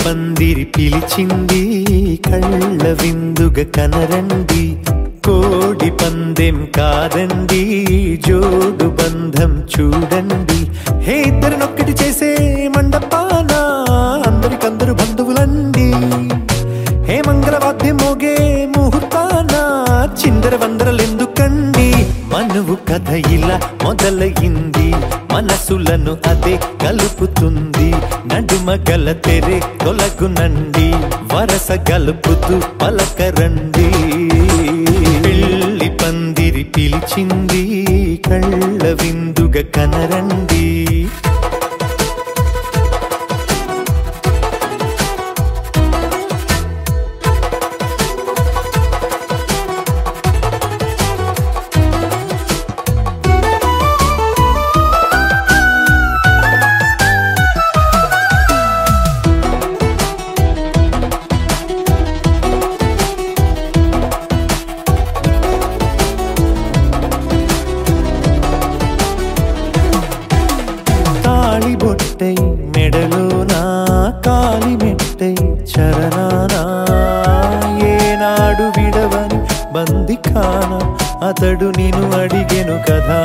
పందిరి పిలిచింది కళ్ళ విందుగా కనరండి కోడి పందెం కాదండి జోడు బంధం చూడండి హే ఇద్దరినొక్కటి చేసే మండపాన అందరికందరు బంధువులండి హే మంగళవాద్యం మోగే ముహూర్తాన చిందర వందరలెందుకండి మనువు కథ ఇలా మొదలయింది మనసులను అదే కలుపుతుంది నడుమ గల తెరే తొలగునండి వరస గలుపుతూ పలకరండి పెళ్లి పందిరి పిలిచింది కళ్ళ విందుగా కనరండి మెడలోనా కాలి మెట్టై చరణానా ఏనాడు విడవని బందిఖానా అతడు నిన్ను అడిగెను కదా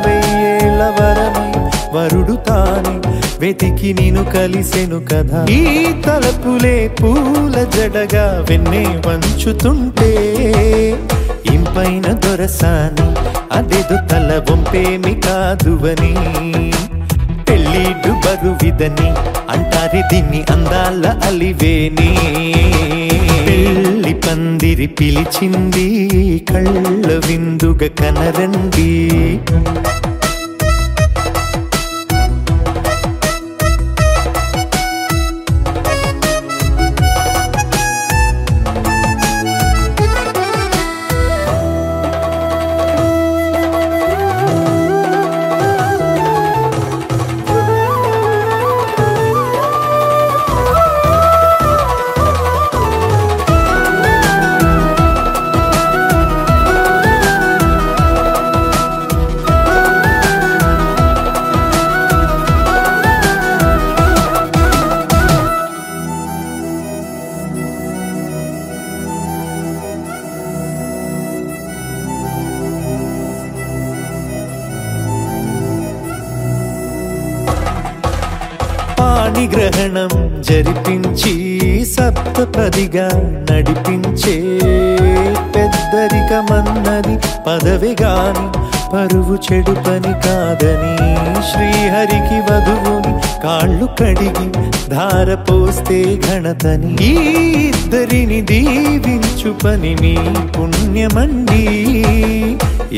వెయ్యేళ్ల వరమై వరుడు తానే వెతికి నిన్ను కలిసెను కదా ఈ తలపులే పూల జడగా వెన్నే వంచుతుంటే ఇంపైన దొరసాని అదేదో తల వంపేమి కాదువని పెళ్ళిడు బరువిదని అంటారే దీన్ని అందాల అలివేని పెళ్లి పందిరి పిలిచింది కళ్ళ విందుగా కనరండి పాణిగ్రహణం జరిపించి సప్తపదిగా నడిపించే పెద్దరికమన్నది పదవి గాని పరువు చెడు పని కాదని శ్రీహరికి వధువుని కాళ్ళు కడిగి ధార పోస్తే ఘనతని ఈ ఇద్దరిని దీవించు పని మీ పుణ్యమండి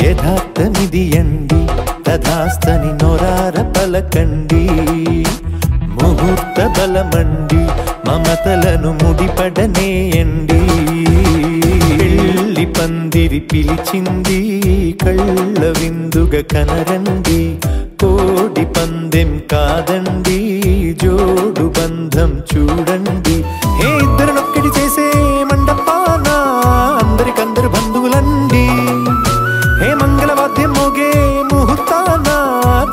యథార్థమిది అండి తథాస్తని నొరార పలకండి ముహూర్త బలమండి మమతలను ముడిపడనేయండి పెళ్లి పందిరి పిలిచింది కళ్ళ విందుగా కనరండి కోడి పందెం కాదండి జోడు బంధం చూడండి హే ఇద్దరినొక్కటి చేసే మండపాన అందరికందరు బంధువులండి హే మంగళవాద్యం మోగే ముహూర్తాన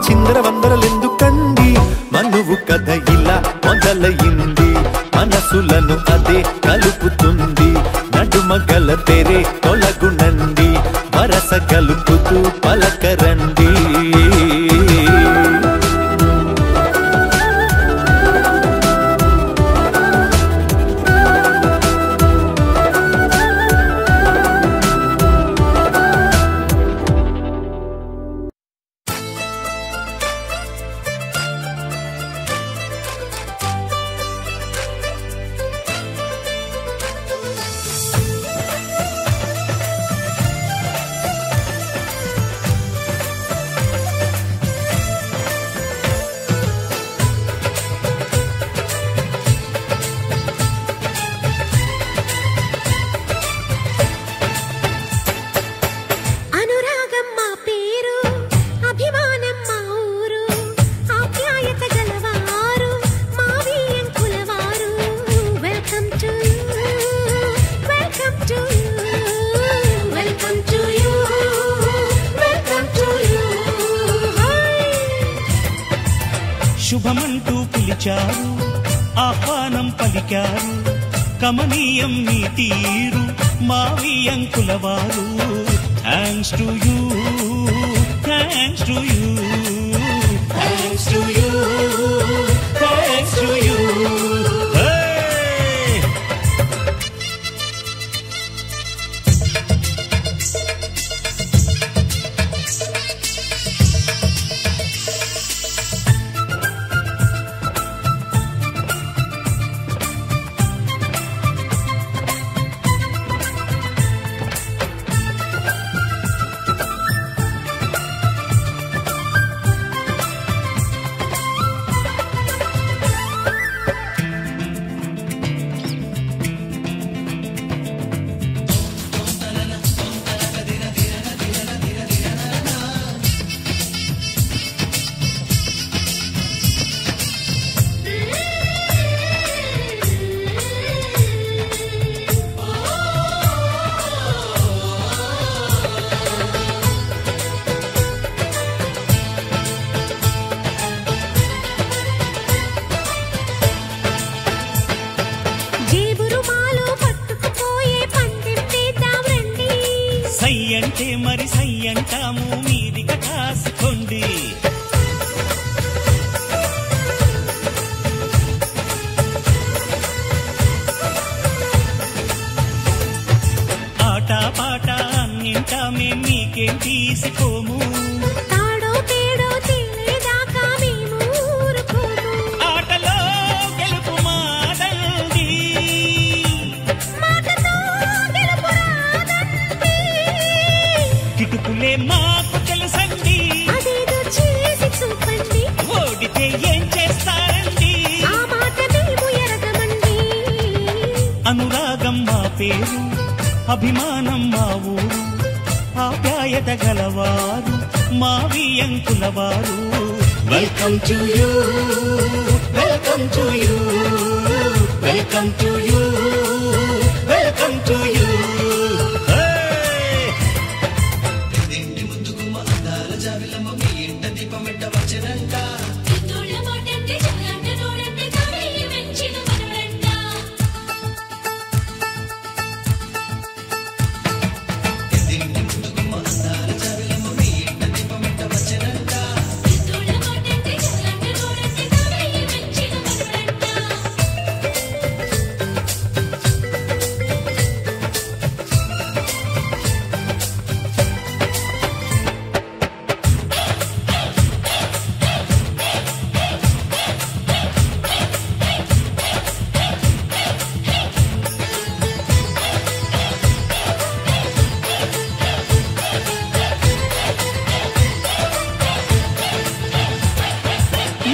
చిందర వందరలెందుకండి మనువు కథ ఇలా మొదలయింది మనసులను అదే కలుపుతుంది నడుమ గల తెరే తొలగునండి వరస కలుపుతూ పలకరండి శుభమంటూ పిలిచారు ఆహ్వానం పలికారు కమనీయం మీ తీరు మావి అంకులవారు thanks to you thanks to you thanks to you thanks to you సయ్యంటే మరి సయ్యంటాము మీది కటాసుకోండి ఆట పాట అన్నింటా మేం మీకేం తీసుకోము తాడో తేడో తెలియదాకా మేము ఊరుకోము ఆటలో గెలుపు మాదండి మాటతో గెలుపు రాదండి కిటుకులే మాకు తెలుసండి అదేదో చేసి చూపండి ఓడితే ఏం చేస్తారండి ఆ మాట మేము ఎరగమండి అనురాగం మా పేరు అభిమానం మా ఊరు ఆప్యాయత గలవారు మావి అంకులవారు welcome to you welcome to you welcome to you welcome to you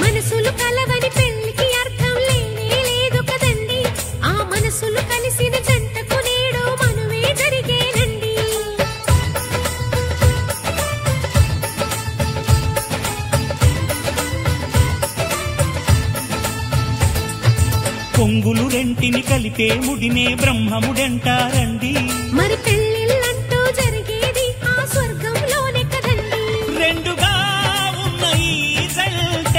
మనసులు కలవని పెళ్లికి అర్థం లేనే లేదు కదండి ఆ మనసులు కలిసిన జంటకు నేడు మనువే జరిగేనండి పొంగులు రెంటిని కలిపే ముడినే బ్రహ్మముడంటారండి మరి పెళ్లిళ్ళంటూ జరిగేది ఆ స్వర్గంలోనే కదండి రెండుగా ఉన్న ఈ జంట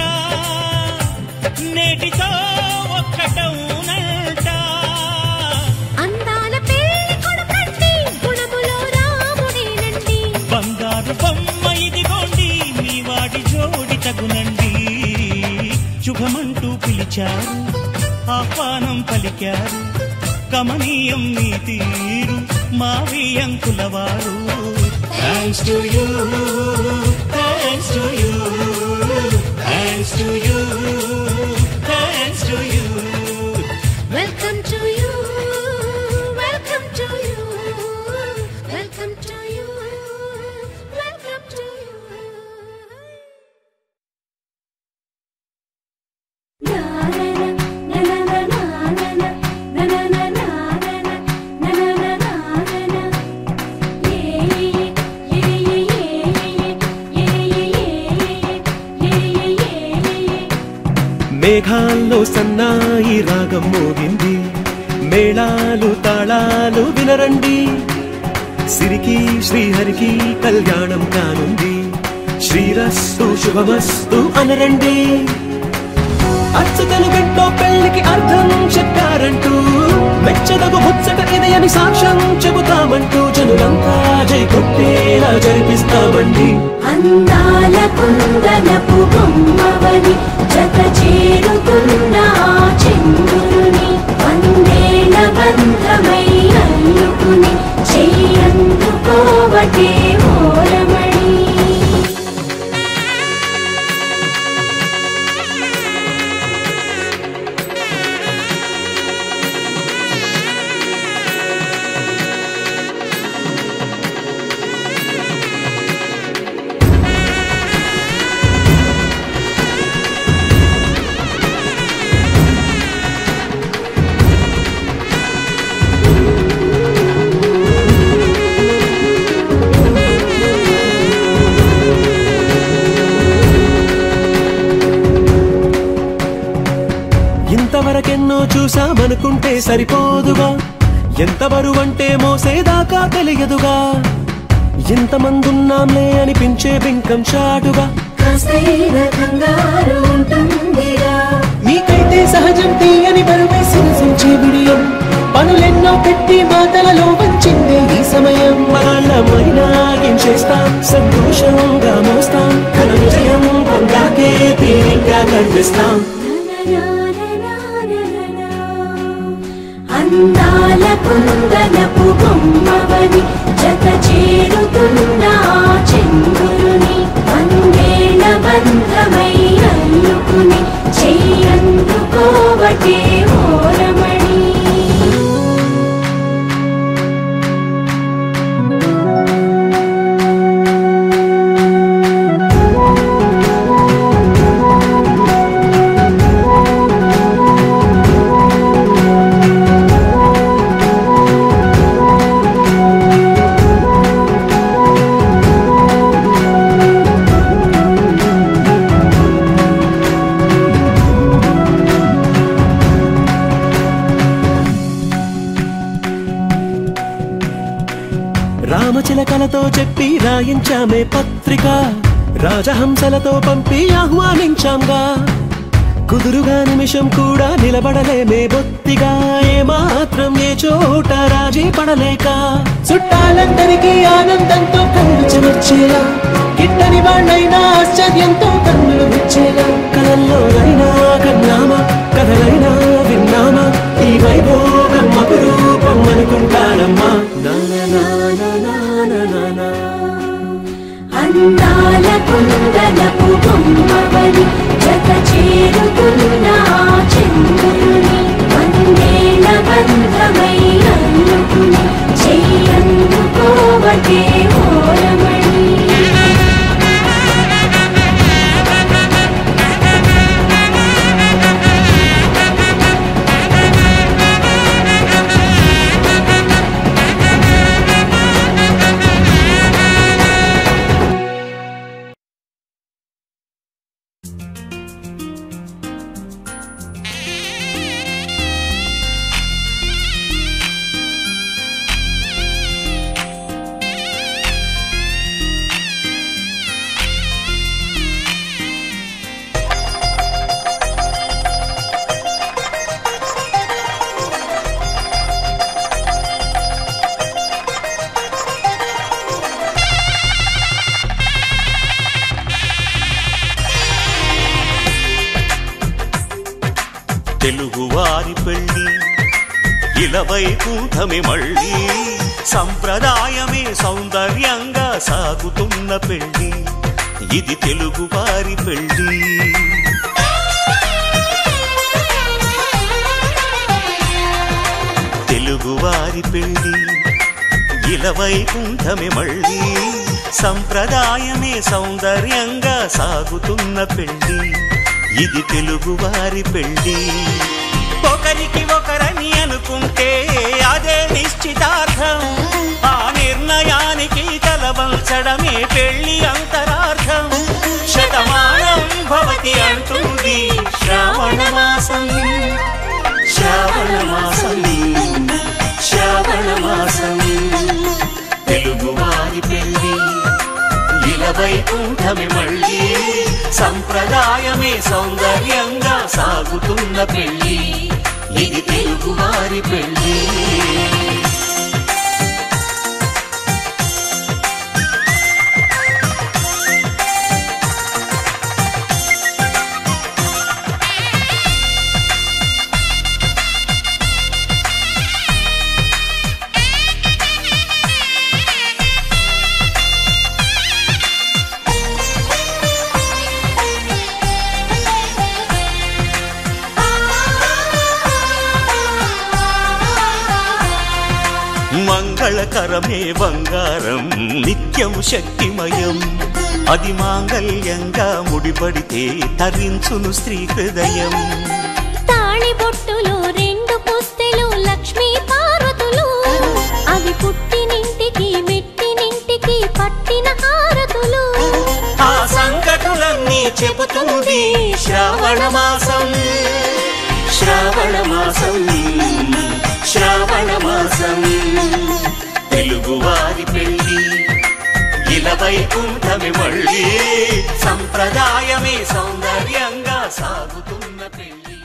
నేటితో ఒక్కటవునంట అందాల పెళ్లి కొడుకండి గుణములో రాముడేనండి బంగారు బొమ్మ ఇదిగోండి మీ వాడి జోడి తగునండి శుభమంటూ పిలిచారు ఆహ్వానం పలికారు కమనీయం మీ తీరు మావి అంకులవారు thanks to you thanks to you thanks to you thanks to you welcome to you welcome to you welcome to you welcome to you మేఘాల్లో సన్నాయి రాగం మోగింది మేళాలు తాళాలు వినరండి సిరికి శ్రీహరికి కళ్యాణం కానుంది శ్రీరస్తు శుభమస్తు అనరండి అచ్చ తెలుగంటో పెళ్లికి అర్థం చెప్పారంటూ మెచ్చదగు ముచ్చట ఇది అని సాక్ష్యం చెబుతామంటూ జనులంతా జై కొట్టేలా జరిపిస్తామండి. అందాల కుందనపు బొమ్మవని జత చేరుతున్న చంద్రుని వందేళ్ల బంధమై అల్లుకుని చెయ్యందుకోవటే ఓరమణి. ఇంతవరకెన్నో చూసామనుకుంటే సరిపోదుగా, ఎంత బరువంటే మోసేదాకా తెలియదుగా, ఇంతమందున్నాంలే అనిపించే బింకం చాటుగా మీకైతే సహజం తీయని బరువే సిరసించే విడియం, పనులెన్నో పెట్టి మాటలలో వంచిందే ఈ సమయం. మనమైనా ఏం చేస్తాం, సంతోషంగా మోస్తాం, ఘన విజయం పొందాకే తీరిగ్గా కనిపిస్తాం. అందాల కుందనపు బొమ్మవని జత చేరుతున్న చంద్రుని వందేళ్ల బంధమై అల్లుకుని చెయ్యందుకోవటే ఓరమణి. రామచిలకలతో చెప్పి రాయించామే పత్రిక, రాజహంసలతో పంపి ఆహ్వానించాంగా, కుదురుగా నిమిషం కూడా నిలబడలేమే బొత్తిగా, ఏమాత్రం ఏ చోట రాజీ పడలేక, చుట్టాలందరికీ ఆనందంతో కళ్ళు చెమర్చేలా, గిట్టని వాళ్ళైనా ఆశ్చర్యంతో కన్నులు విచ్చేలా, కలల్లోనైనా కన్నామా కథలైనా విన్నామా, ఈ వైభోగం అపురూపం అనుకుంటానమ్మా. అందాల కుందనపు బొమ్మవని జత చేరుతున్న చంద్రుని వందేళ్ల బంధమై అల్లుకుని చెయ్యందుకోవటే ఓరమణి. తెలుగువారి పెళ్ళి ఇలవైకుంఠమే మళ్ళీ, సంప్రదాయమే సౌందర్యంగా సాగుతున్న పెళ్ళి, ఇది తెలుగువారి పెళ్ళి. తెలుగువారి పెళ్ళి ఇలవైకుంఠమే మళ్ళీ, సంప్రదాయమే సౌందర్యంగా సాగుతున్న పెళ్ళి, ఇది తెలుగువారి పెళ్ళి. ఒకరికి ఒకరని అనుకుంటే అదే నిశ్చితార్థం, ఆ నిర్ణయానికి తలవంచడమే పెళ్లి అంతరార్థం. శతమానం భవతి అంటుంది శ్రావణ మాసం, శ్రావణ మాసం, శ్రావణ మాసం. తెలుగువారి పెళ్ళి ఇలవైకుంఠమే మళ్ళీ, సంప్రదాయమే సౌందర్యంగా సాగుతున్న పెళ్లి ఇది తెలుగు వారి పెళ్లి. మంగళకరమే బంగారం నిత్యం శక్తిమయం అది మాంగళ్యంగా ముడిపడితే తరించును స్త్రీ హృదయం. తాళి బొట్టులు రెండు పుస్తెలు లక్ష్మీ పార్వతులు అవి పుట్టినింటికి మెట్టినింటికి పట్టిన హారతులు. ఆ సంకటులన్నీ చెబుతుంది శ్రావణ మాసం శ్రావణ మాసం శ్రావణ మాసం. తెలుగు వారి పెళ్లి ఇలా వైకుంఠమే మళ్ళీ సంప్రదాయమే సౌందర్యంగా సాగుతున్న పెళ్లి.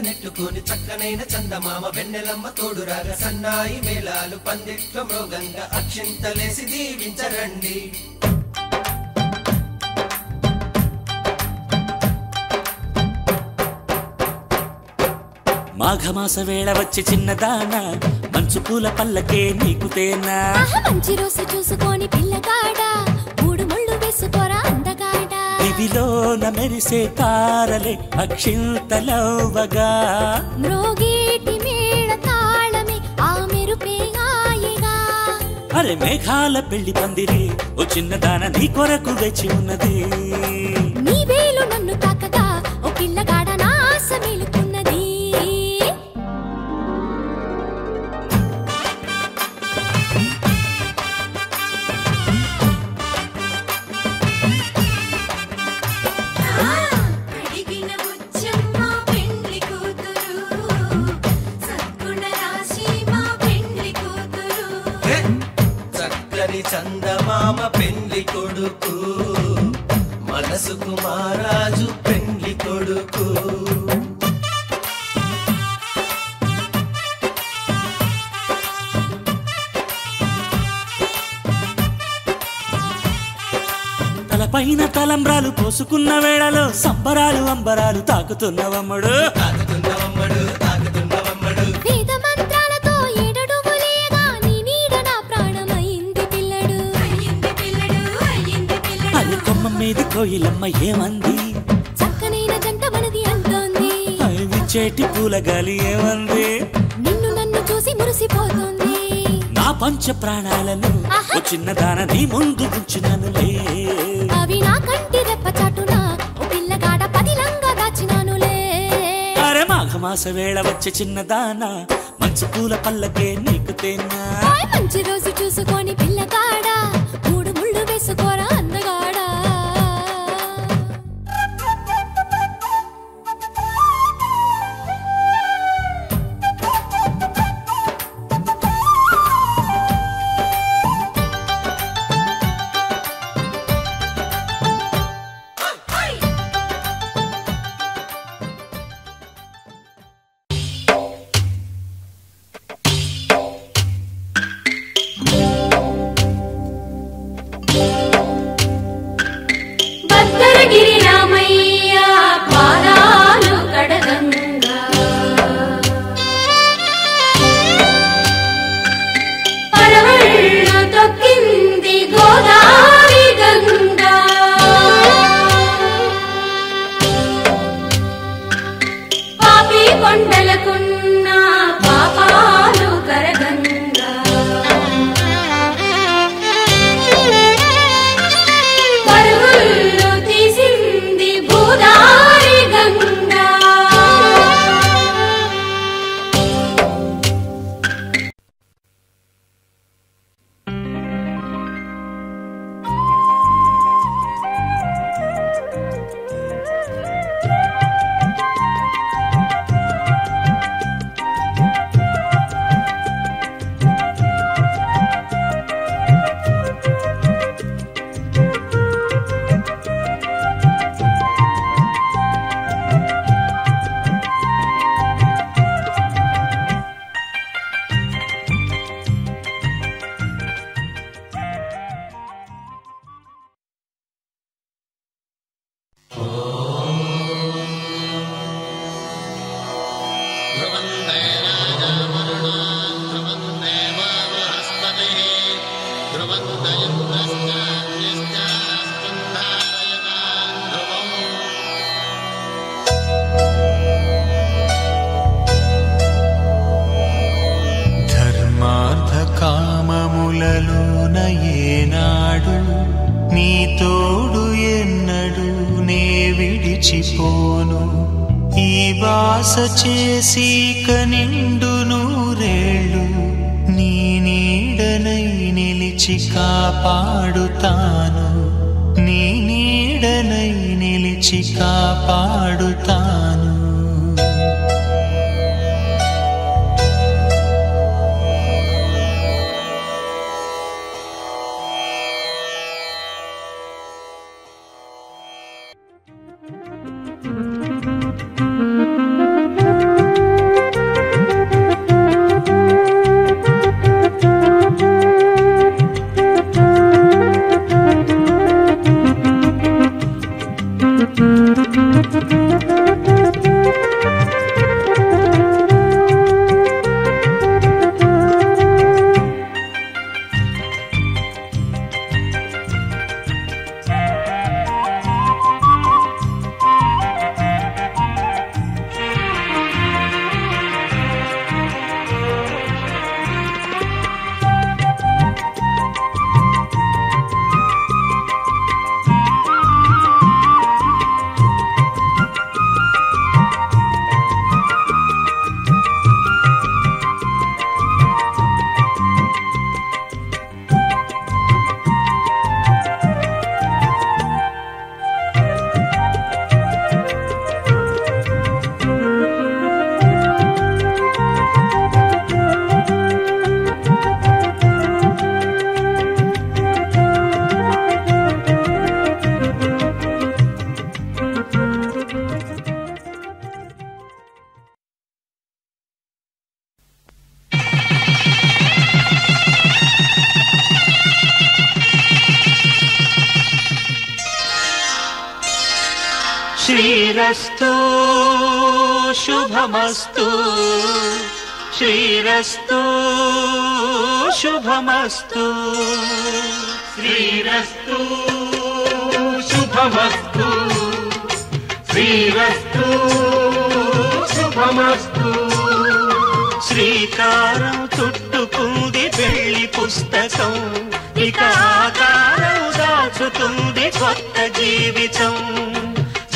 నెట్టుకొని చక్కనైన చందమామ వెన్నెలమ్మ తోడురాగా సన్నాయి మేళాలు పందిట్ల మృగంగా అక్షింతలేసి దీవించరండి. మాఘమాస వేళ వచ్చి చిన్నదాన మంచు పూల పల్లకే నీకు తేనా. మంచి రోజు చూసుకొని పిల్లగాడ మూడు ముళ్ళు వేసుకోరా అందగాడ. ఇవిలోన మెరిసే తారలే అక్షింతలవ్వగా మ్రోగేటి మేళ తాళమే ఆ మెరుపే హాయిగా. అరే మేఘాల పెళ్లి పందిరి ఓ చిన్నదాన నీ కొరకు వేచి ఉన్నది. నీ వేలు నన్ను తాకగా ఓ పిల్లగాడ నా ఆశ మేలుకున్నది. చందమామ పెండ్లి కొడుకు మనసుకు మహారాజు పెండ్లి కొడుకు. తలపైన తలంబ్రాలు పోసుకున్న వేళలో సంబరాలు అంబరాలు తాకుతున్నవమ్మడు. వేద మంత్రాలతో ఏడడుగులేగా నీ నీడ నా ప్రాణమైంది పిల్లడు. అది కొమ్మ మీద కోయిలమ్మ ఏమంది, చక్కనైన జంట మనది అంటోంది. విచ్చేటి పూల గాలి ఏమంది, నిన్ను నన్ను చూసి మురిసిపోతుంది. నా పంచ ప్రాణాలను ఓ చిన్నదాన నీ ముందు ఉంచిననులే. అవి నా కంటి రెప్ప చాటున ఓ పిల్లగాడ పదిలంగా దాచినానులే. అరే మాఘమాస వేళ వచ్చే చిన్నదాన మంచు పూల పల్లకే నీకు తేనా. మంచి రోజు చూసుకొని పిల్లగాడ మూడు ముళ్ళు వేసుకోరా అందగాడ. భద్రగిరి రామయ్య పాదాలు కడగంగా పరవళ్ళు తొక్కింది గోదావరి గంగా. పాపి కొండలకున్న పాపాలు కరగంగా. పరుగులు తీసింది భూదారి గంగా. ధర్మార్థ కామములలోన ఏనాడు నీ తోడు ఎన్నడు నే విడిచిపోను. ఈ వాస చేసి కనిండు నూరేళ్ళు నీ నీడనై నిలిచి కాపాడుతాను. నీ నీడనై నిలిచి కాపాడుతాను. శ్రీరస్తు శుభమస్తు శ్రీరస్తు శుభమస్తు శ్రీరస్తు శుభమస్తు శ్రీరస్తు శుభమస్తు శ్రీకారం చుట్టుకుంది పెళ్లి పుస్తకం ఇక ఆకారం దాచుతుంది కొత్త జీవితం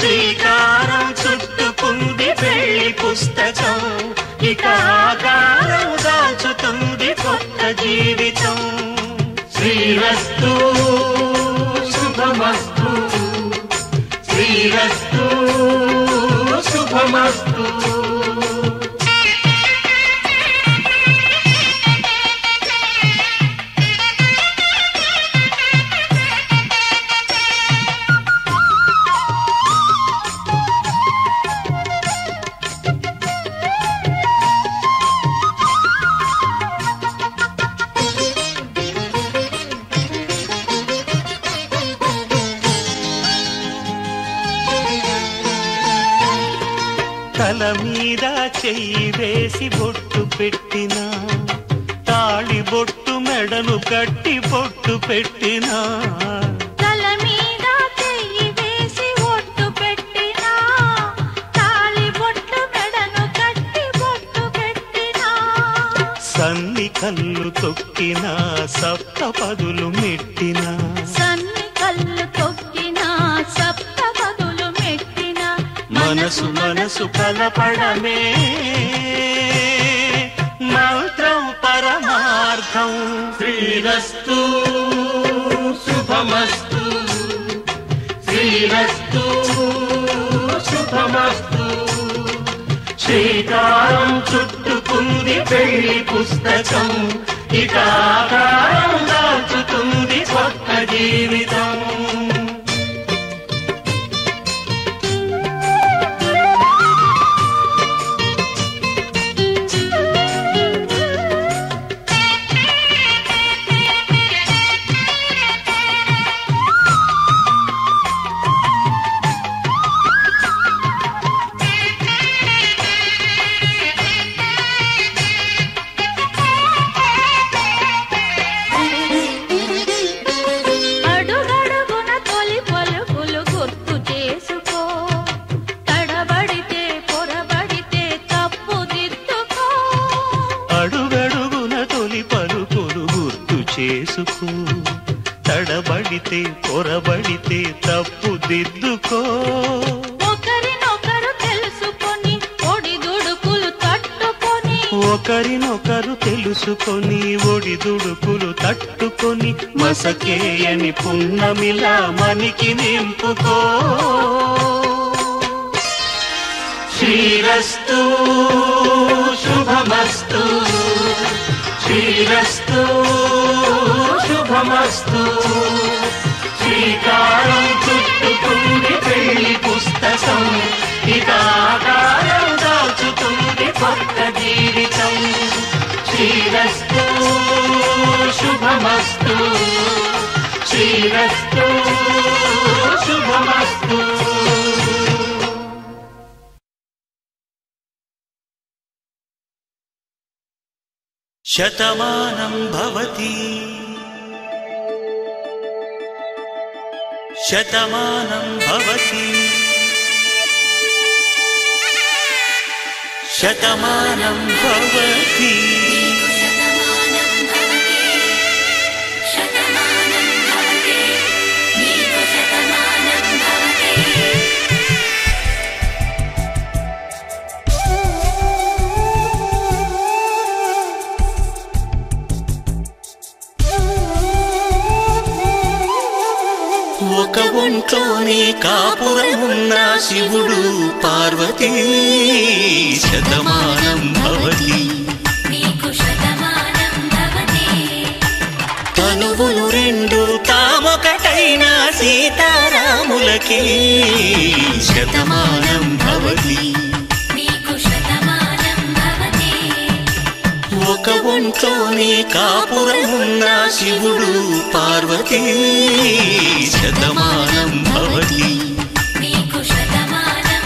శ్రీకారం చుట్టుకుంది పెళ్లి పుస్తకం ఇక ఆకారం దాచుతుంది కొత్త జీవితం శ్రీరస్తు శుభమస్తు శ్రీరస్తు శుభమస్తు తల మీద చెయ్యి వేసి బొట్టు పెట్టినా తాళి బొట్టు మెడను కట్టి బొట్టు పెట్టినా తల మీద చెయ్యి వేసి బొట్టు పెట్టినా తాళి బొట్టు మెడను కట్టి బొట్టు పెట్టినా సన్ని కళ్ళు తొక్కినా సప్తపదులు మెట్టినా సన్ని కళ్ళు తొక్కినా సప్తపదులు మెట్టినా మనసు మనసు కలపడమే మంత్రం పరమార్థం శ్రీరస్తు శుభమస్తు శ్రీరస్తు శుభమస్తు శ్రీకారం చుట్టుకుంది పెళ్లి పుస్తకం ఇక ఆకారం దాచుతుంది కొత్త జీవితం తడబడితే పొరబడితే తప్పు దిద్దుకో ఒకరినొకరు తెలుసుకొని ఒడిదుడుకులు తట్టుకొని ఒకరినొకరు తెలుసుకొని ఒడిదుడుకులు తట్టుకొని మసకేయని పున్నమిలా మనికి నింపుకో శ్రీరస్తు శుభమస్తు శ్రీరస్తు శుభమస్తు శ్రీకారం చుట్టుకుంది పెళ్లి పుస్తకం ఇక ఆకారం దాచుతుంది కొత్త జీవితం శ్రీరస్తు శుభమస్తు శ్రీరస్తు శుభమస్తు శతమానం భవతి శతమానం భవతి శతమానం భవతి ఒక ఒంట్లోనే కాపురమున్న శివుడు పార్వతీ శతమానం భవతి తనువులు రెండు తామొకటైన సీతారాములకి శతమానం భవతి ఒక ఒంట్లోనే కాపురమున్న శివుడు పార్వతీ శతమానం భవతి శతమానం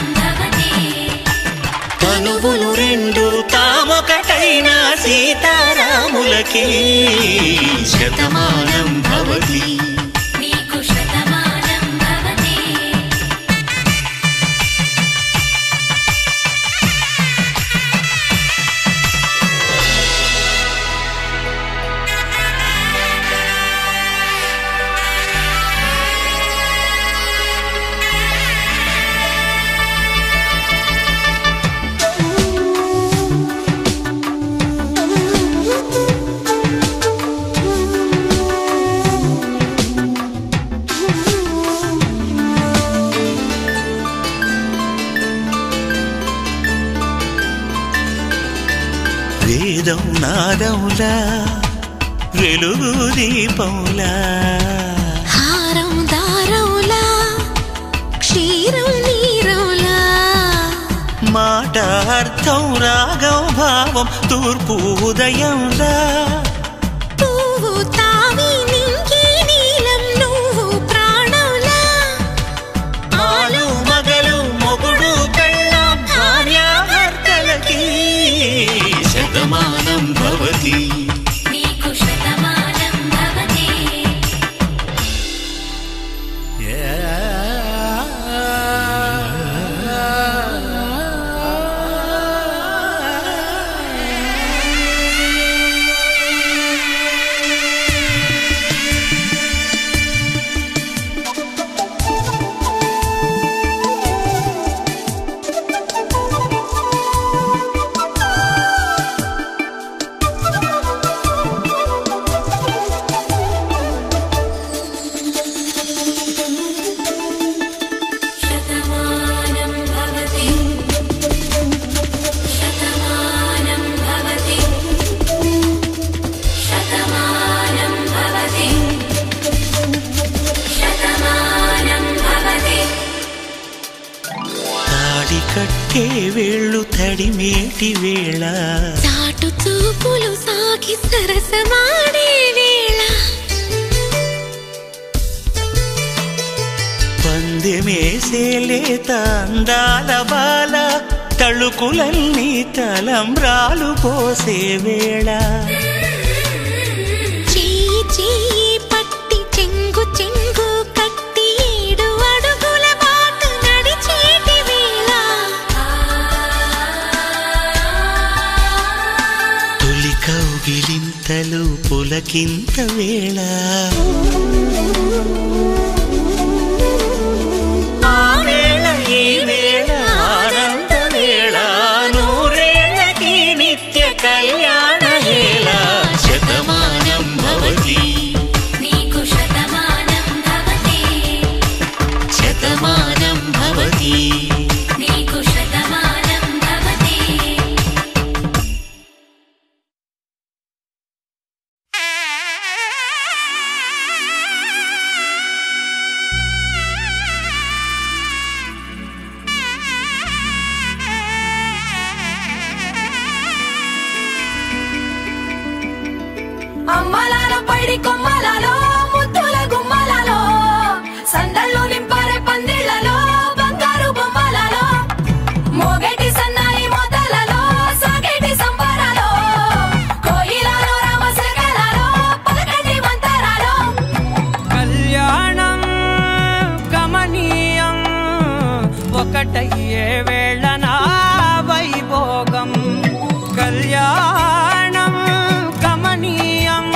తనువులు రెండు తామొకటైన సీతారాములకి శతమానం భవతి నీకు శతమానం భవతి వేదం నాదములా వెలుగు దీపములా హారం దారములా క్షీరం నీరములా మాట అర్థం రాగం భావం తూర్పు ఉదయంలా పువ్వు తావి నింగి నీలం నువ్వు ప్రాణంలా ఆలు మగలు మొగుడు పెళ్ళాం భార్యాభర్తలకి శతమానం భవతి నీకు శతమానం భవతి శతమానం భవతి శతమానం భవతి శతమానం భవతి శతమానం భవతి తాడి కట్టే వేళ్ళు తడిమేటి వేళ చాటు చూపులు సాగి సరసమాడే వేళ పందెమేసేలేత అందాల బాల తళుకులన్నీ తలంబ్రాలు పోసే వేళ చెయ్యి చెయ్యి పట్టి చెంగు చెంగు కట్టి 7 అడుగుల బాటు నడిచేటి వేళ తొలి కౌగిలింతలు పులకింత వేళ ఆ వేళ ఈ వేళ ఆనంద వేళ నూరేళ్ళకి నిత్య కళ్యాణ వేళ శతమానం భవతి నీకు శతమానం భవతి శతమానం భవతి నీకు శతమానం భవతి అమ్మలాలో పైడి కొమ్మలలో ముద్దుల గుమ్మలలో సందళ్ళు నింపారే పందిళ్లలో బంగారు బొమ్మలలో మోగేటి సన్నాయి మోతలలో సాగేటి సంబరాలో కోయిలలో రామశకలలో పలకటి మంతరాలో కళ్యాణం గమనీయం ఒకటయ్యే వేళ నా వైభోగం కళ్యాణం గమనీయం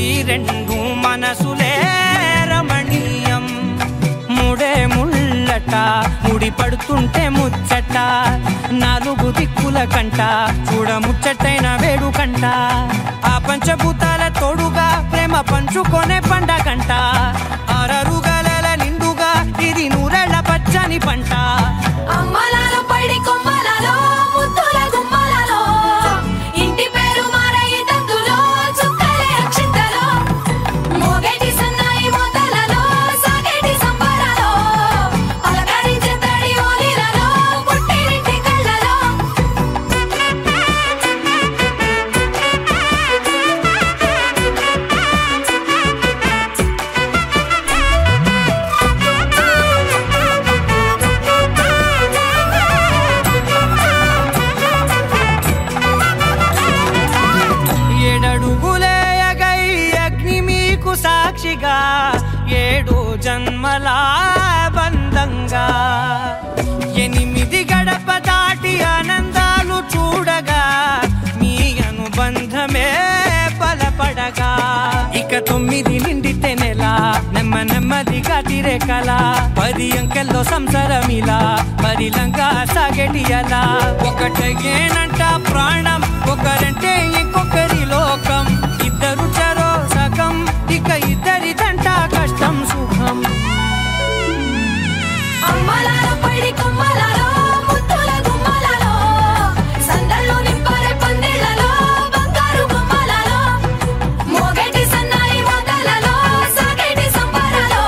ఈ రెండు మనసులే రమణీయం ముడే ముళ్ళట ముడి పడుతుంటే ముచ్చట 4 దిక్కుల కంట చూడ ముచ్చటైన వేడుకంట ఆ పంచభూతాల తోడుగా ప్రేమ పంచుకొనే పండగంట అరరుగలల నిండుగా ఇది 100 ఏళ్ల పచ్చని పంట అమ్మలాలో పైడి కొమ్మలలో ముద్దుల గుమ్మలలో ఇంటి పేరు మారయ్య తందులో చుక్కలే అక్షింతలో మోగేటి సన్నాయి మోతలలో సాగేటి సంబరాలో పలకరించే తడి ఓలిలలో పుట్టినింటి కళ్ళలో నెమ్మదిగా తీరే కల 10 అంకెల్లో సంసారమిలా పరిలంగా సాగేటియలా ఒకటేనంట ప్రాణం ఒకరంటే ఇంకొకరి లోకం ఇద్దరు చరో సగం ఇక ఇద్దరిదంట కష్టం సుఖం అమ్మలాలో పడి కొమ్మలాలో ముత్తుల గుమ్మలాలో సందల్లో నింపారే పందిళ్ళలో బంగారు బొమ్మలాలో మోగేటి సన్నాయి మోతలలో సాగేటి సంబరాలో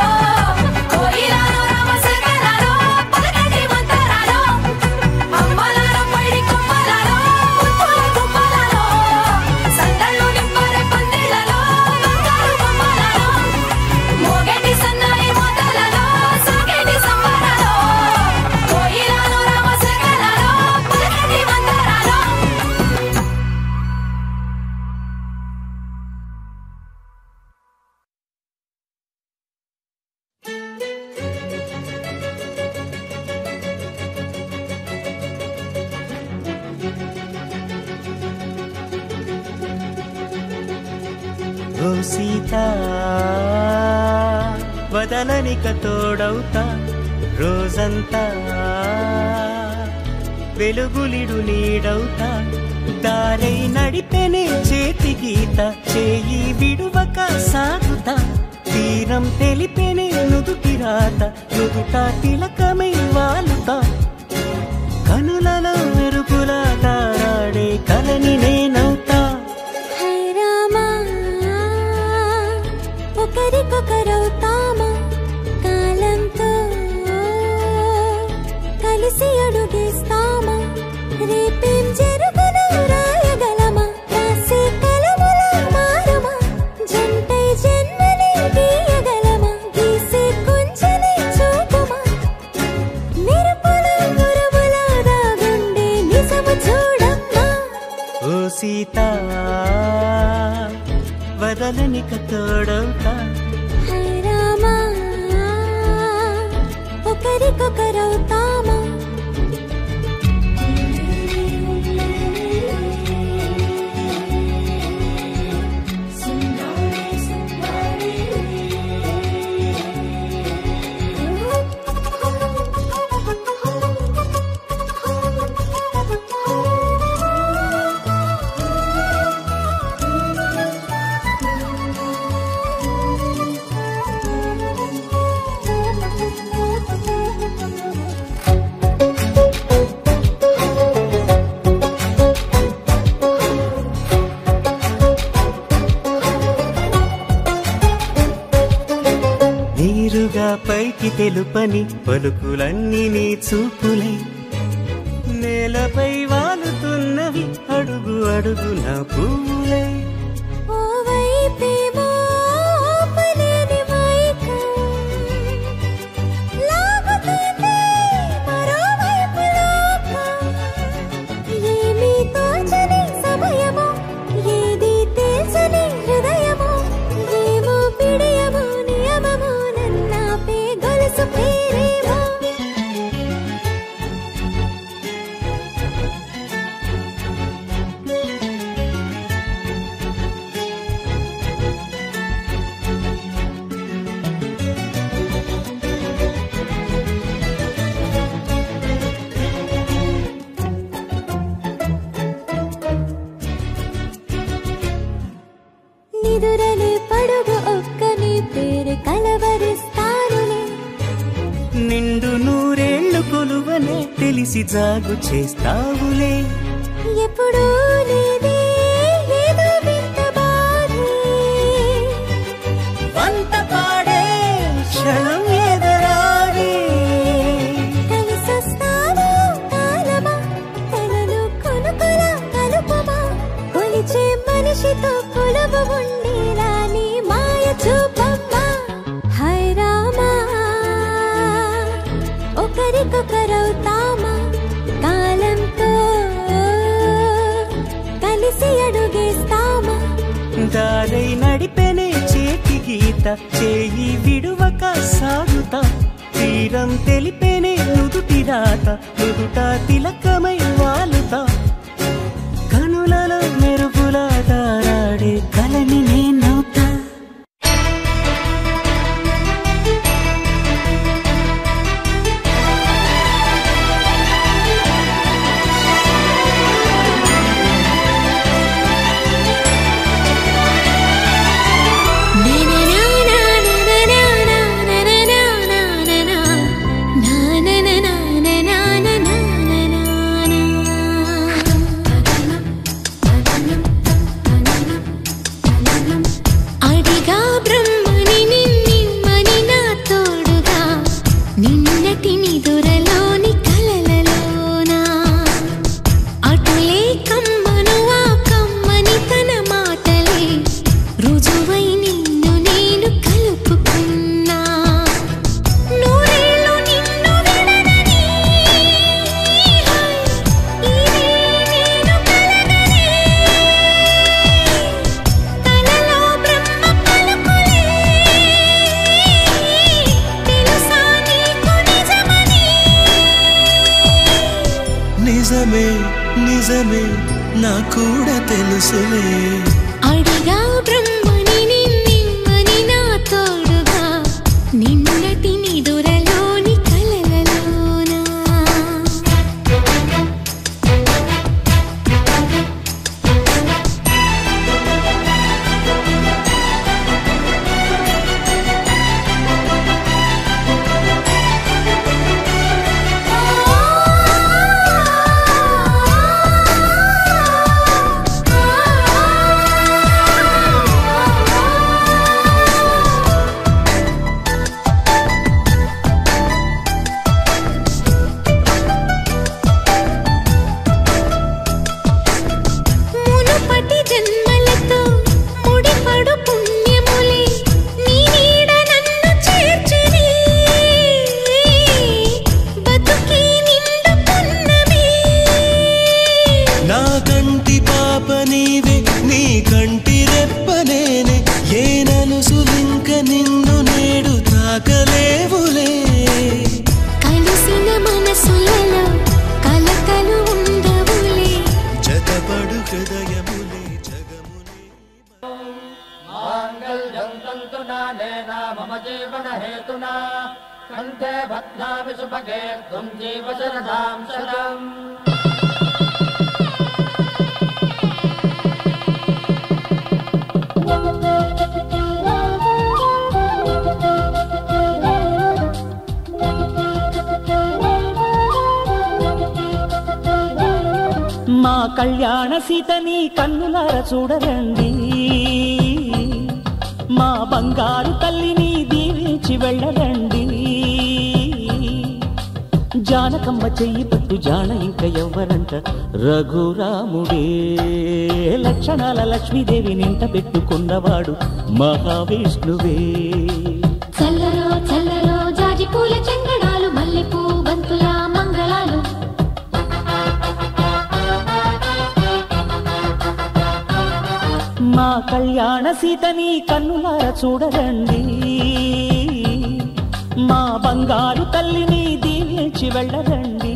కోయిలాలో రామశకరాలో పలకటి మంతరాలో అమ్మలాలో పడి కొమ్మలాలో ముత్తుల గుమ్మలాలో సందల్లో నింపారే పందిళ్ళలో బంగారు బొమ్మలాలో మోగేటి సన్నాయి మోతలలో సాగేటి సంబరాలో కోయిలాలో రామశకరాలో పలకటి మంతరాలో ఓ సీత వదలనిక తోడవుతా రోజంతా వెలుగులిడు నీడవుతా దారై నడిపెనే చేతి గీత చేయి విడువక సాగుతా తీరం తెలిపెనే నుదుటి రాత నుదుట తిలకమై వాలుతా కనులలో మెరుపులా తారాడే కలని నేనవుతా హై రామా ఒకరికొకరవుతామా కాలంతో కలిసి అడుగేస్తామా రేపేం జరుగునో రాయగలమా రాసే కలముల మారమా జంటై జన్మని గీయగలమా గీసే కొంచెని చూపుమా మెరుపుల మురుముల దాగుండే నిజము చూడమ్మా ఓ సీత వదలనిక తోడవుతా హై రామా ఒకరికొకరవుతామా నీరుగా పైకి తెలుపని పలుకులన్నీ నీ చూపులై నేలపై వాలుతున్నవి అడుగు అడుగున పూలై ఓ వైపేమో ఆపలేని మైకం లాగుతుంది మరోవైపు లోకం ఏమీ తోచని సమయమో ఏది తేల్చని హృదయమో ఏమో పిడియమో నియమమో నన్నాపే గొలుసు పేరేమో నిదురలే పడుగు ఒక్కని పేరు కలవరిస్తానులే నిండు నూరేళ్లు కొలువనే తెలిసి జాగు చేస్తావులే ఎప్పుడూ లేదే ఏదో వింత బాధే వంత పాడే క్షణం ఎదరాడే కలిసొస్తావో కాలమా తనను కొనుకొల కలుపమా కొలిచే మనిషితో కొలువు ఉండేలా నీ మాయ చూపమ్మా హై రామా ఒకరికొకరవుతామా కాలంతో కలిసి అడుగేస్తామా దారై నడిపెనే చేతి గీత చేయి విడువక సాగుతా తీరం తెలిపెనే నుదుటి రాత నుదుట తిలకమై వాలుతా కనులలో మెరుపులా తారాడే కలని నేనవుతా నిజమే నా కూడా తెలుసులే అడిగా బ్రహ్మని నిన్నెమ్మని నా తోడుగా నిన్నటి నిదురలోని కలలలోనా మా కళ్యాణ సీతని కన్నులార చూడరండి మా బంగారు తల్లిని దీవించి వెళ్ళరండి జానకమ్మ చెయ్యి పట్టు జాన ఇంక ఎవ్వరంట రఘురాముడే లక్షణాల లక్ష్మీదేవి నింట పెట్టుకున్నవాడు మహావిష్ణువే చల్లరో చల్లరో జాజి పూల చెంగడాలు మల్లెపూ బంతుల మంగళాలు మా కళ్యాణ సీతని కన్నులార చూడరండి మా బంగారు తల్లిని దీవించి వెళ్ళరండి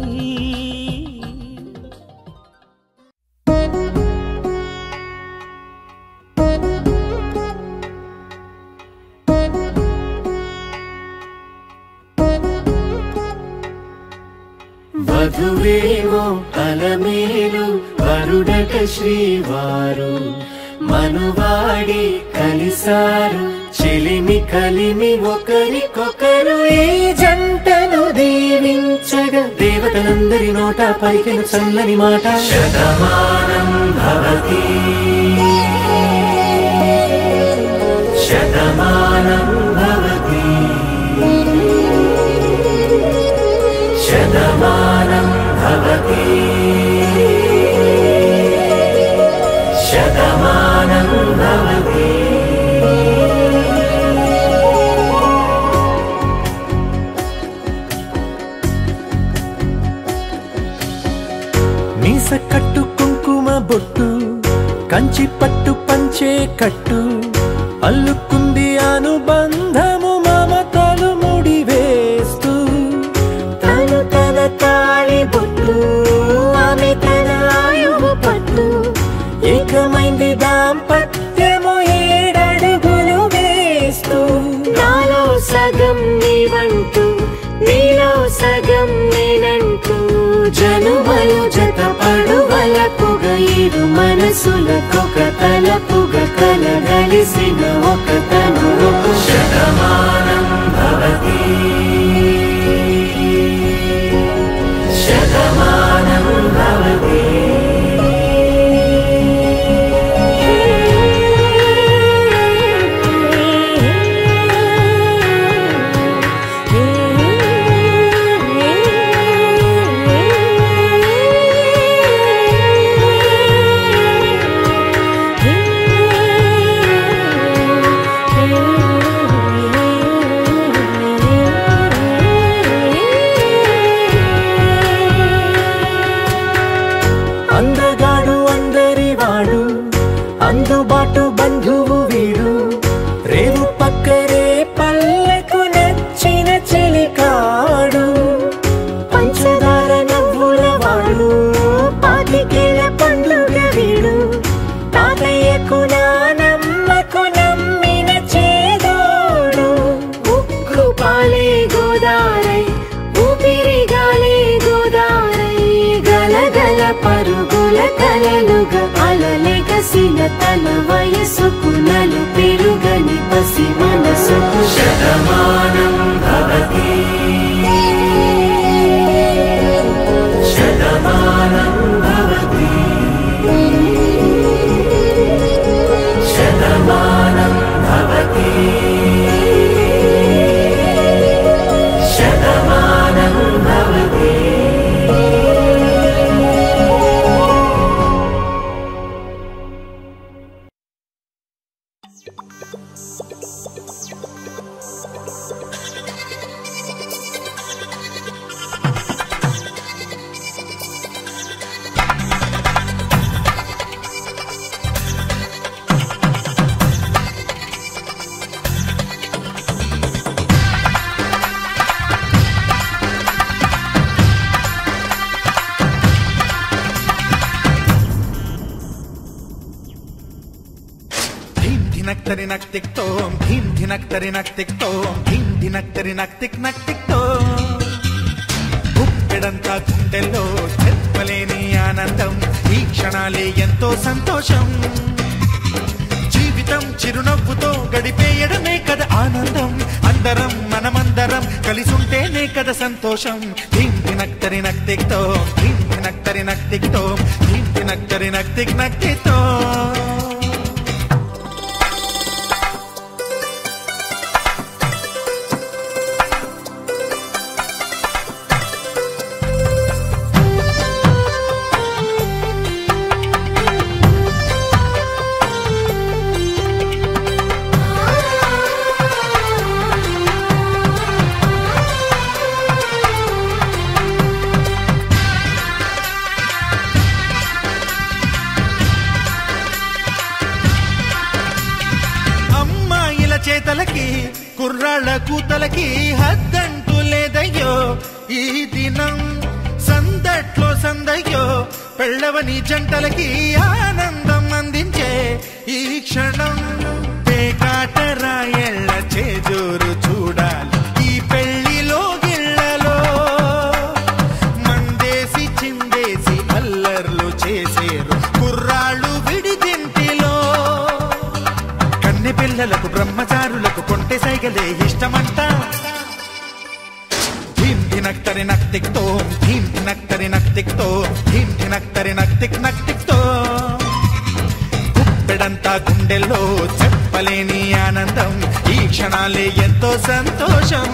వధువేవో అలమేలు వరుడట శ్రీవారు మనువాడి కలిసారు చెలిమి కలిమి ఒకరికొకరు ఈ జంటను దీవించగా దేవతలందరి నోట పలికిన చల్లని మాట శతమానం భవతి శతమానం భవతి శతమానం భవతి శతమానం భవతి మీస కట్టు కుంకుమ బొట్టు కంచి పట్టు పంచే కట్టు అల్లుకుంది అనుబంధము మమతలు ముడివేస్తూ తను తన తాళి బొట్టు ఆమె తన ఆయువు పట్టు ఏకమైంది దాంపత్యము 7 అడుగులు వేస్తూ నాలో సగం నీవంటూ నీలో సగం నేనంటూ జనుమలు జత పడువలపుగా ఇరు మనసులకొక తలపుగా కలగలిసిన ఒక తను శతమానం భవతి శతమానం భవతి అందగాడు అందరివాడు అందుబాటు బంధువు వీడు రేవు పక్కరే పల్లెకు నచ్చిన చెలికాడు పంచదార నవ్వుల వాడు పాతికేల కలలుగా అలలెగసిన తన వయసుకు నలు పెరుగని పసి మనసుకు శతమానం భవతి శతమానం భవతి శతమానం భవతి శతమానం భవతి. ధినక్తరి నక్తిక్తోం ధీం ధినక్తరి నక్తిక్తోం ధీం ధినక్తరి నక్తిక్తోం గుప్పెడంతా గుండెల్లో చెప్పలేని ఆనందం ఈ క్షణాలే ఎంతో సంతోషం జీవితం చిరునవ్వుతో గడిపేయడమే కదా ఆనందం అందరం మనమందరం కలిసుంటేనే కదా సంతోషం ధీం ధినక్తరి నక్తిక్తోం ధీం ధినక్తరి నక్తిక్తోం ధీం ధినక్తరి నక్తిక్తోం. చేతలకి కుర్రాళ్ళ కూతలకి హద్దంటూ లేదయ్యో ఈ దినం సందట్లో సందయ్యో పెళ్ళవని జంటలకి ఆనందం అందించే ఈ క్షణం పేకాటరాయళ్ళ చేజోరు చూడాలి ఈ పెళ్లిలో గిళ్ళలో మందేసి చిందేసి అల్లర్లు చేసేరు కుర్రాళ్ళు విడిదింటిలో కన్నె పిల్లలకు బ్రహ్మచారులకు కొంటె సైగలే ఇష్టమంట ధీం ధినక్తరి నక్తిక్తోం ధీం ధినక్తరి నక్తిక్తోం ధీం ధినక్తరి నక్తిక్తోం. గుప్పెడంతా గుండెల్లో చెప్పలేని ఆనందం ఈ క్షణాలే ఎంతో సంతోషం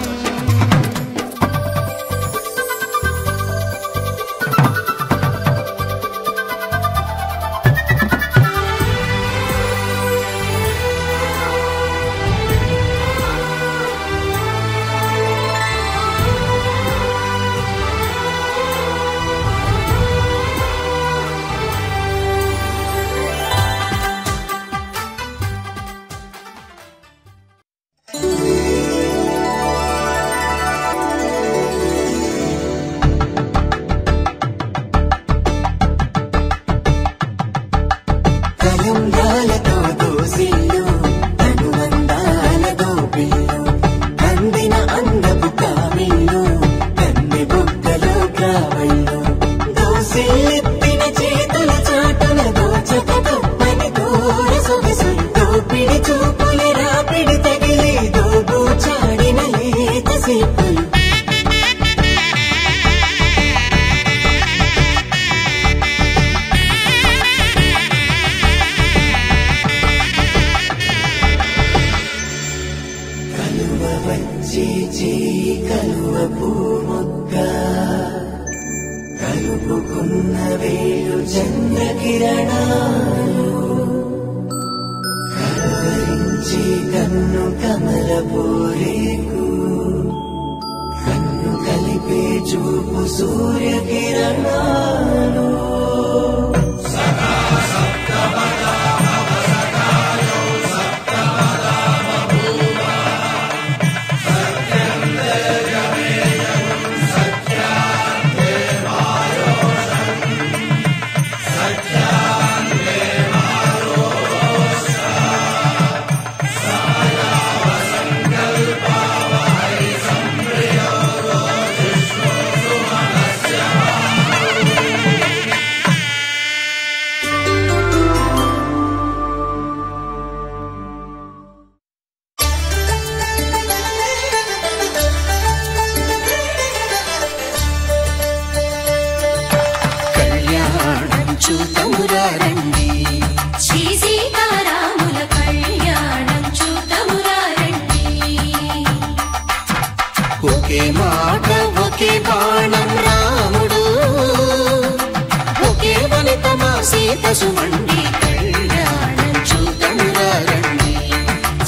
పసుమండి కళ్యాణం చూద్దామురా రండి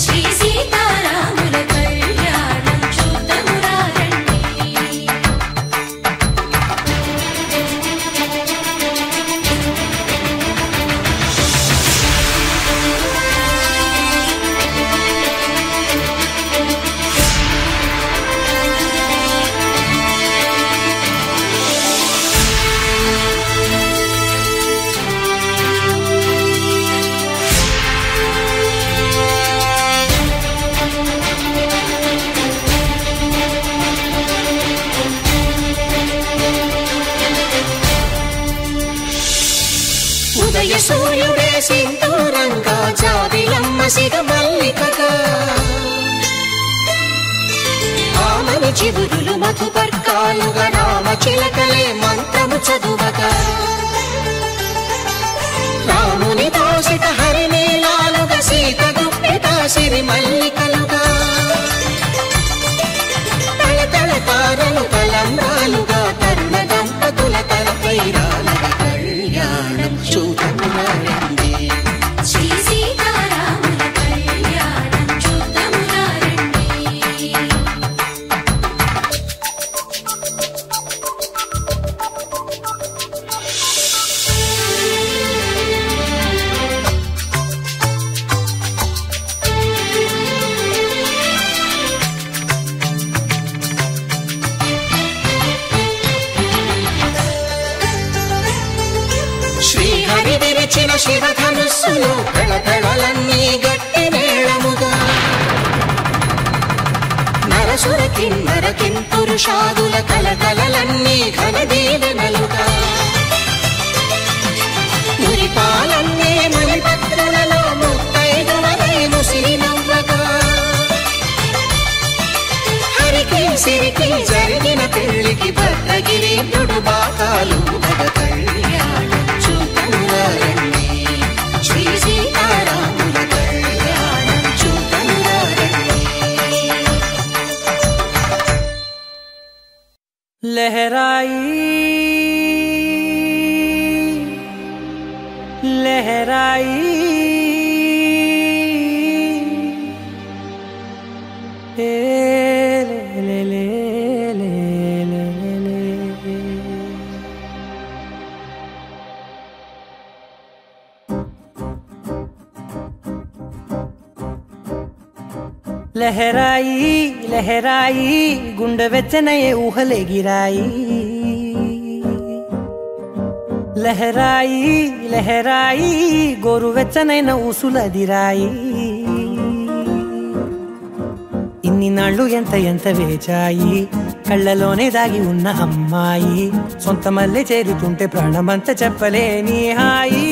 శ్రీ సీతారాముల కళ్యాణం చూద్దామురా రండి ఉదయ సూర్యుడే సింధూరంగా జాబిలమ్మ సిగ మల్లికగా ఆమని చిగురులు మధుపర్కాలుగా రామ చిలకలే మంత్రము చదువగా రాముని దోసిట హరినీలాలుగా సీత గుప్పిట సిరి మల్లికలుగా తలతల తారలు తలంబ్రాలుగా తరుణ దంపతుల తలపై రాలగా కళ్యాణం చూద్దామురా రండి శ్రీ సీతారాముల కళ్యాణం చూద్దామురా రండి శ్రీహరి విరిచిన శివధనుస్సులు కళకళలన్నీ గట్టి మేళముగా నరసుర కిన్నర కింపురుషాదుల కలకలలన్నీ ఘన దీవెనలుగా మురిపాలన్నీ మణిపత్రులలో ముత్తైదువలై ముసిరి నవ్వగా హరికి సిరికి జరిగిన పెళ్లికి భద్రగిరీంద్రుడు బాకాలు మగ కళ్యాణం చూద్దామురా రండి శ్రీ సీతారాముల కళ్యాణం చూద్దామురా రండి लहराई लहराई ले ले ले ले ले ले लहराई लहराई गुंड వెచ్చనయే ఊహలే గిరాయి లహరాయి లహరాయి గోరు వెచ్చనైన ఊసులదిరాయి ఇన్ని నాళ్ళు ఎంత ఎంత వేచాయి కళ్ళలోనే దాగి ఉన్న అమ్మాయి సొంత మల్లె చేరుతుంటే ప్రాణమంతా చెప్పలేని హాయి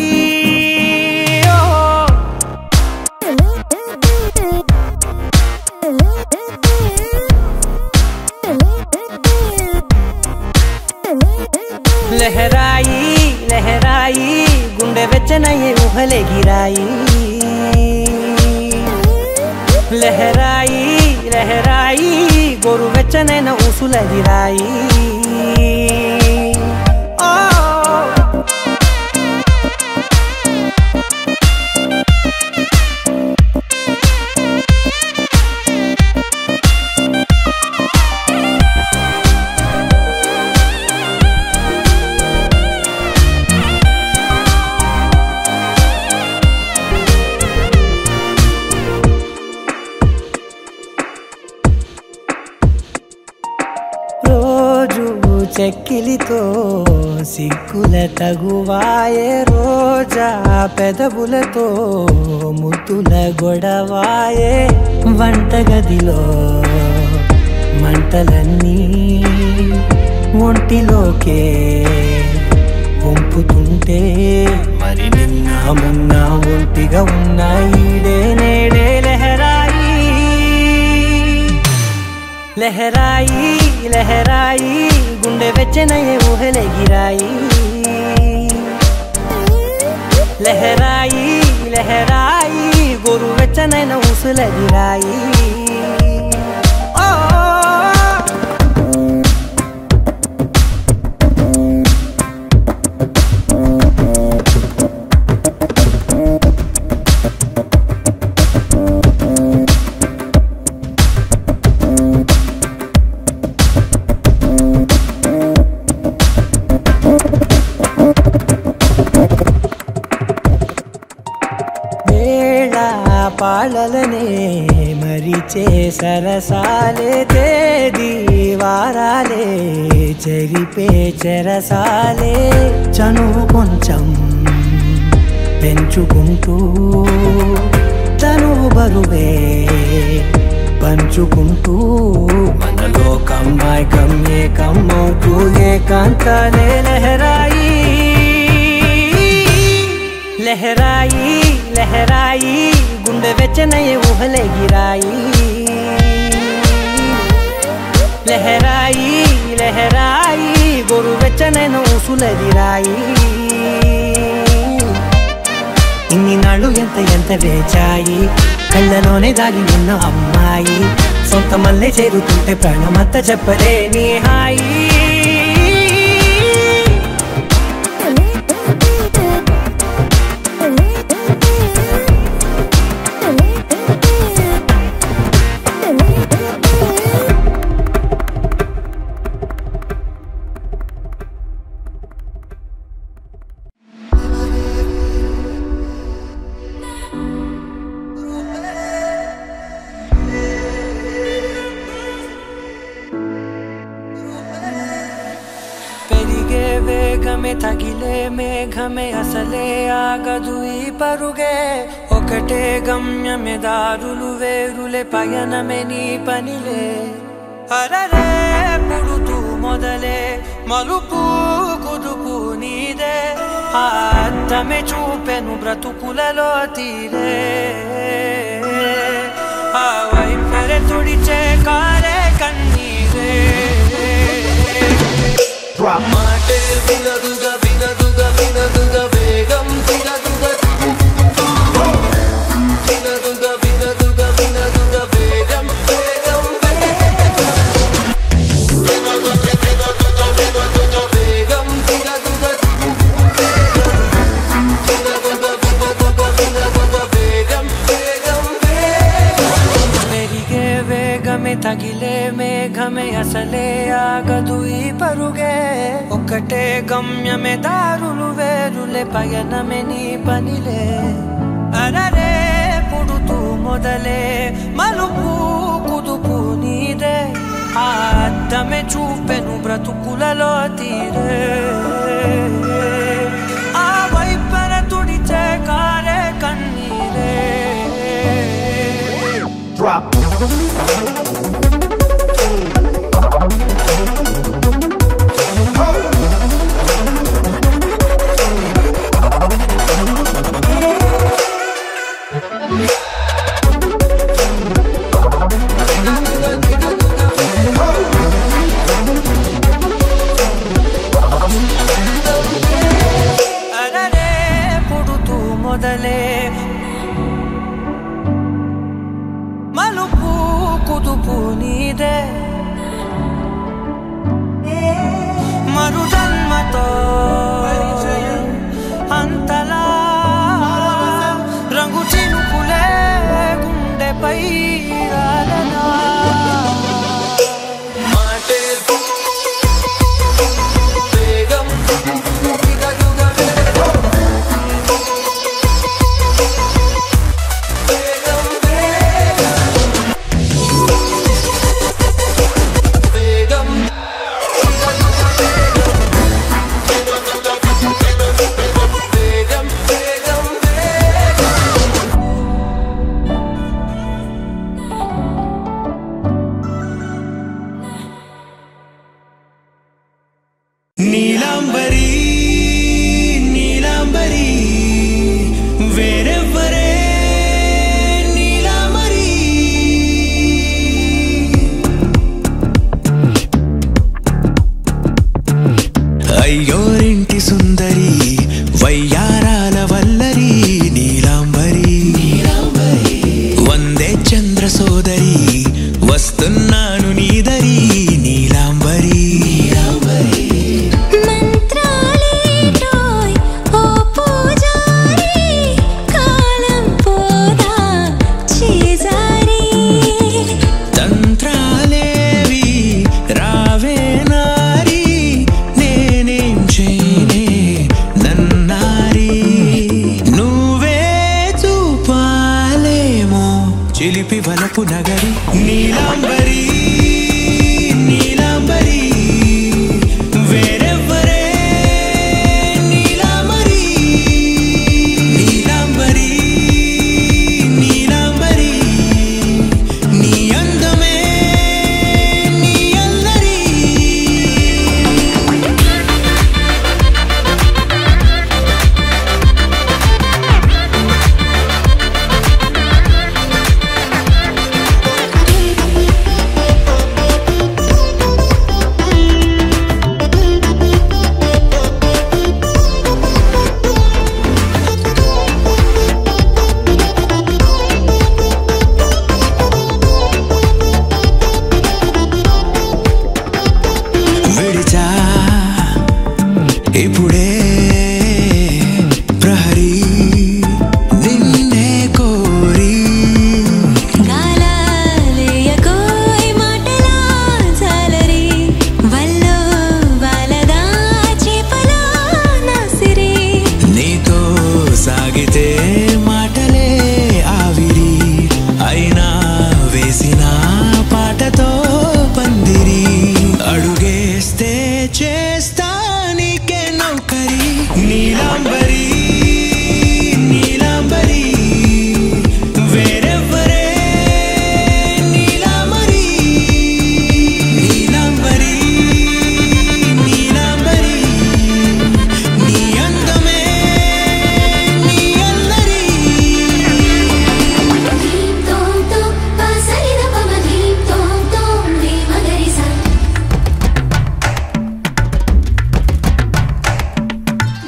లహరాయి లహరాయి గుండె వెచ్చనయ్యే ఊహలే గిరాయి లహరాయి లహరాయి గోరు వెచ్చనైన ఊసులదిరాయి చెక్కిలితో సిగ్గుల తగువాయే రోజా పెదవులతో ముద్దుల గొడవాయే వంటగదిలో మంటలన్నీ ఒంటిలోకే వంపుతుంటే మరి నిన్న మొన్న ఒంటిగా ఉన్న ఈడే నేడే లహరాయి లహరాయి లహరాయి గుండె వెచ్చనయ్యే ఊహలే గిరాయి లహరాయి లహరాయి గోరు వెచ్చనైన ఊసులదిరాయి పాలలనే మరిచే సరసాలే తేదీ వారాలే చెరిపే చెరసాలే చనువు కొంచెం పెంచుకుంటూ తనువు బరువే పంచుకుంటూ మనలో కమ్మాయి కమ్మే కమ్మవుతూ ఏకాంతాలే లహరాయి లహరాయి లహరాయి గుండె వెచ్చనయ్యే ఊహలే గిరాయి లహరాయి లహరాయి గోరు వెచ్చనైన ఊసులదిరాయి ఇన్ని నాళ్ళు ఎంత వేచాయి కళ్ళలోనే దాగి ఉన్న అమ్మాయి సొంత మల్లె చేరుతుంటే ప్రాణమంతా చెప్పలేని హాయి తగిలే మేఘమే అసలే ఆగదు ఈ పరుగే ఒకటే గమ్యమే దారులు వేరులే పయనమే నీ పనిలే అరరే పుడుతూ మొదలే మలుపు కుదుపు నీదే అద్దమే చూపెను బ్రతుకులలో తీరే ఆ వైపరే తుడిచే కారే కన్నీరే మాటే వినదుగా వినదుగా వినదుగా వేగం వినదుగా వినదుగా వినదుగా వినదుగా వేగం వేగం వేగం వినదుగా వేగం వేగం పెరిగే వేగమే తగిలే మేఘమే అసలే ఆగదు ఈ పరుగే ఒకటే గమ్యమే దారులు వేరులే పయనమే నీ పనిలే అరరే పుడుతూ మొదలే మలుపు కుదుపు నీదే అద్దమే చూపెను బ్రతుకులలో తీరే ఆ వైపర తుడిచే కారే కన్నీరే అరరే పుడుతూ మొదలే మలుపు కుదుపు నీదే మరు జన్మతో అంతలా రంగు చినుకులే గుండెపై రాలనా మాటే వేగం వలపు నగరి నీలాంబరి నీలాంబరి వేరెవ్వరే నీలాంబరి నీలాంబరి నీలాంబరి నీ అందమే నీ అల్లరి విడిచా ఇప్పుడే ప్రహరీ నిన్నే కోరి గాలాలేయకోయ్ మాటలా జాలరి వల్లో వాలగా చేపలా నాసిరి నీతో సాగితే మాటలే ఆవిరి అయినా వేసిన పాటతో పందిరి అడుగేస్తే చేస్తా నీకే నౌకరి నీలాంబరి నీలాంబరి వేరెవ్వరే నీలాంబరి నీలాంబరి నీలాంబరి నీ అందమే నీ అల్లరి ధీం తోం తోం పాసరిద పమ ధీం తోం తోం రే మగరిసా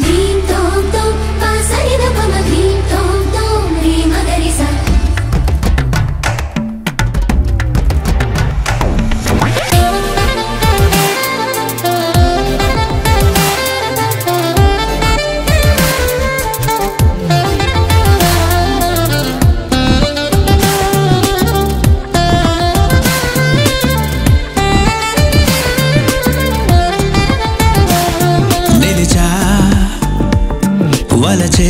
ధీం తోం తోం పాసరిద పమ ధీం తోం తోం రే మగరిసా నిలిచా వలచే